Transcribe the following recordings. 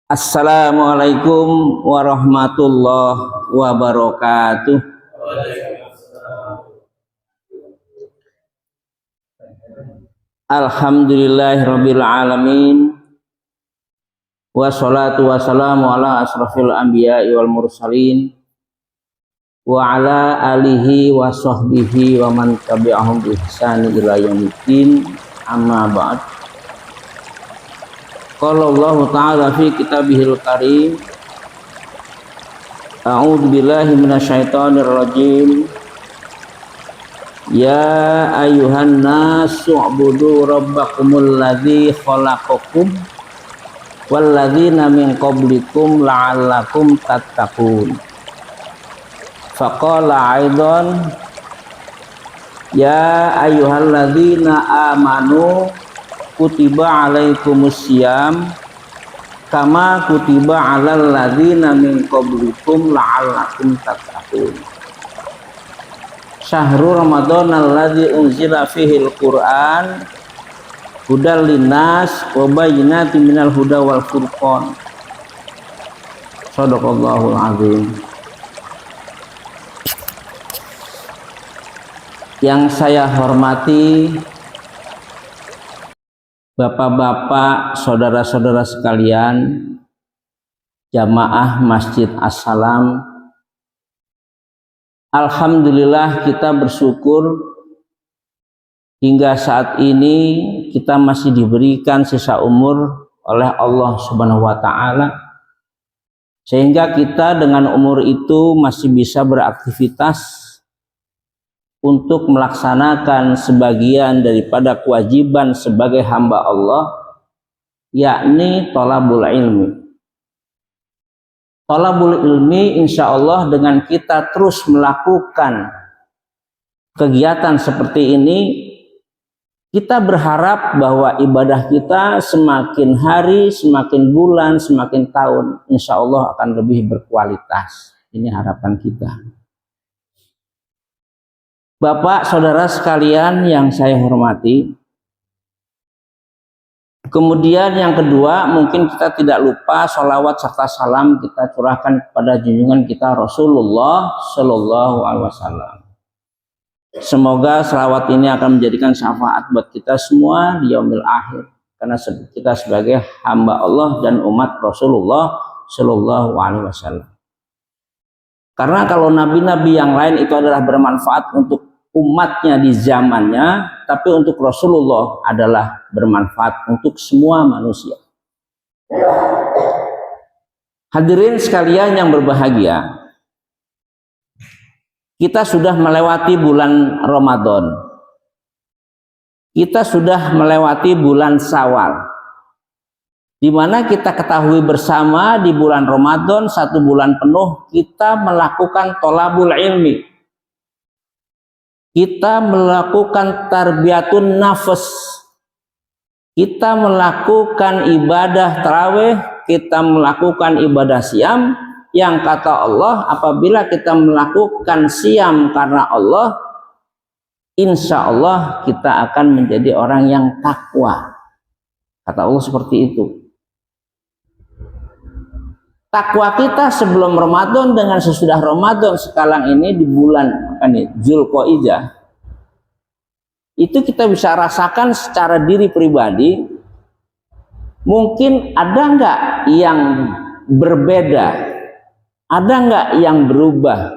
Assalamualaikum warahmatullahi wabarakatuh. Alhamdulillahirabbil alamin. Wassalatu wassalamu ala asrofil anbiya'i wal mursalin wa ala alihi wa sahbihi wa man tabi'ahum bi ihsani ila yaumiddin. Amma ba'd. Qala Allah ta'ala fi kitabihil karim, a'udzu billahi minasyaitonir rajim. Ya ayuhan nasu ubudu rabbakumul ladzi khalaqakum wal ladzina min qablikum la'allakum tattaqun. Faqala aidan ya ayyuhalladzina amanu kutiba alaikumusiyam kama kutiba alal ladzina min qablikum la'allakum tattaqun. Syahrul Ramadan alladzi unzila fihil Qur'an hudal linnas wa bayyinatin minal huda wal furqan. Shadaqallahul azim. Yang saya hormati Bapak-bapak, saudara-saudara sekalian, jamaah Masjid As-Salam, alhamdulillah kita bersyukur hingga saat ini kita masih diberikan sisa umur oleh Allah Subhanahu wa taala, sehingga kita dengan umur itu masih bisa beraktivitas untuk melaksanakan sebagian daripada kewajiban sebagai hamba Allah, yakni thalabul ilmi. Thalabul ilmi insya Allah dengan kita terus melakukan kegiatan seperti ini, kita berharap bahwa ibadah kita semakin hari, semakin bulan, semakin tahun, insya Allah akan lebih berkualitas. Ini harapan kita. Bapak, saudara sekalian yang saya hormati, kemudian yang kedua, mungkin kita tidak lupa sholawat serta salam kita curahkan kepada junjungan kita Rasulullah Shallallahu Alaihi Wasallam. Semoga sholawat ini akan menjadikan syafaat buat kita semua di yaumil akhir, karena kita sebagai hamba Allah dan umat Rasulullah Shallallahu Alaihi Wasallam. Karena kalau nabi-nabi yang lain itu adalah bermanfaat untuk umatnya di zamannya, tapi untuk Rasulullah adalah bermanfaat untuk semua manusia. Hadirin sekalian yang berbahagia, kita sudah melewati bulan Ramadan. Kita sudah melewati bulan Syawal, di mana kita ketahui bersama di bulan Ramadan 1 bulan penuh kita melakukan thalabul ilmi. Kita melakukan tarbiyatun nafas. Kita melakukan ibadah tarawih, kita melakukan ibadah siam, yang kata Allah apabila kita melakukan siam karena Allah, insya Allah kita akan menjadi orang yang takwa. Kata Allah seperti itu. Takwa kita sebelum Ramadan dengan sesudah Ramadan sekarang ini di bulan Dzulqa'dah, itu kita bisa rasakan secara diri pribadi. Mungkin ada nggak yang berbeda, ada nggak yang berubah,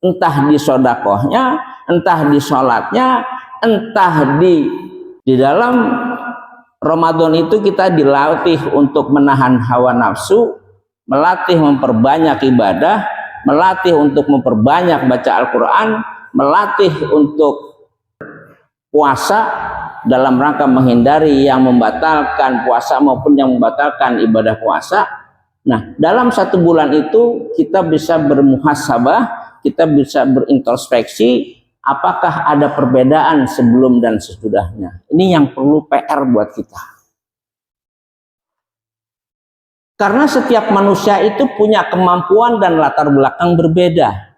entah di sodakohnya, entah di sholatnya, entah di dalam Ramadan itu kita dilatih untuk menahan hawa nafsu, melatih memperbanyak ibadah, melatih untuk memperbanyak baca Al-Quran, melatih untuk puasa dalam rangka menghindari yang membatalkan puasa maupun yang membatalkan ibadah puasa. Nah, dalam 1 bulan itu kita bisa bermuhasabah, kita bisa berintrospeksi, apakah ada perbedaan sebelum dan sesudahnya. Ini yang perlu PR buat kita. Karena setiap manusia itu punya kemampuan dan latar belakang berbeda.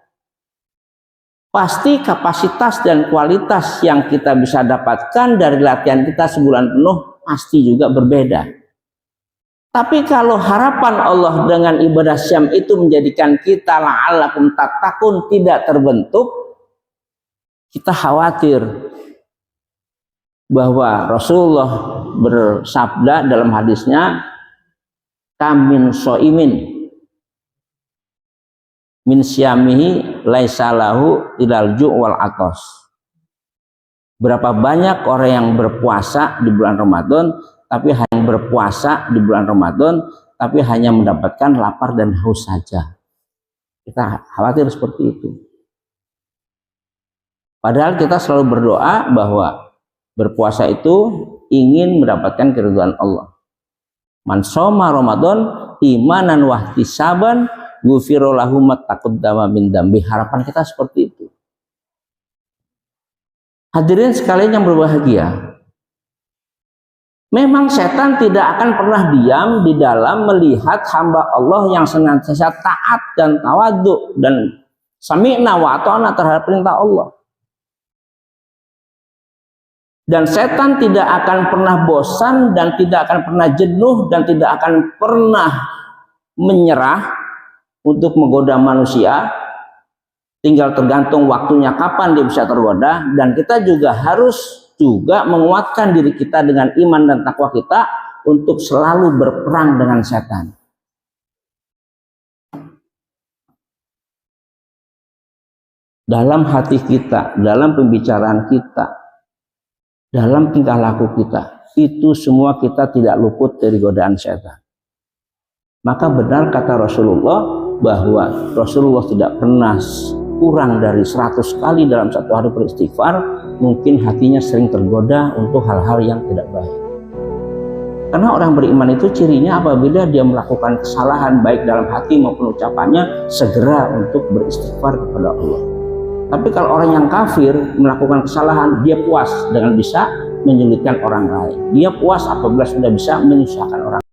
Pasti kapasitas dan kualitas yang kita bisa dapatkan dari latihan kita sebulan penuh pasti juga berbeda. Tapi kalau harapan Allah dengan ibadah syam itu menjadikan kita la'allakum tattaqun tidak terbentuk, kita khawatir bahwa Rasulullah bersabda dalam hadisnya, kamin so'imin min syamihi laisa lahu ilal ju' wal atos. Berapa banyak orang yang berpuasa di bulan Ramadan, tapi hanya berpuasa di bulan Ramadan, tapi hanya mendapatkan lapar dan haus saja. Kita khawatir seperti itu. Padahal kita selalu berdoa bahwa berpuasa itu ingin mendapatkan keridhaan Allah. Man shoma Ramadan imanan wa ihtisaban ghufira lahu ma taqaddama min dzambi. Harapan kita seperti itu. Hadirin sekalian yang berbahagia, memang setan tidak akan pernah diam di dalam melihat hamba Allah yang senantiasa taat dan tawadhu dan sami'na wa ata'na terhadap perintah Allah. Dan setan tidak akan pernah bosan dan tidak akan pernah jenuh dan tidak akan pernah menyerah untuk menggoda manusia. Tinggal tergantung waktunya kapan dia bisa tergoda, dan kita juga harus menguatkan diri kita dengan iman dan takwa kita untuk selalu berperang dengan setan. Dalam hati kita, dalam pembicaraan kita, dalam tingkah laku kita, itu semua kita tidak luput dari godaan setan. Maka benar kata Rasulullah bahwa Rasulullah tidak pernah kurang dari 100 kali dalam satu hari beristighfar. Mungkin hatinya sering tergoda untuk hal-hal yang tidak baik. Karena orang beriman itu cirinya apabila dia melakukan kesalahan baik dalam hati maupun ucapannya, segera untuk beristighfar kepada Allah. Tapi kalau orang yang kafir melakukan kesalahan, dia puas dengan bisa menyulitkan orang lain. Dia puas apabila sudah bisa menyusahkan orang lain.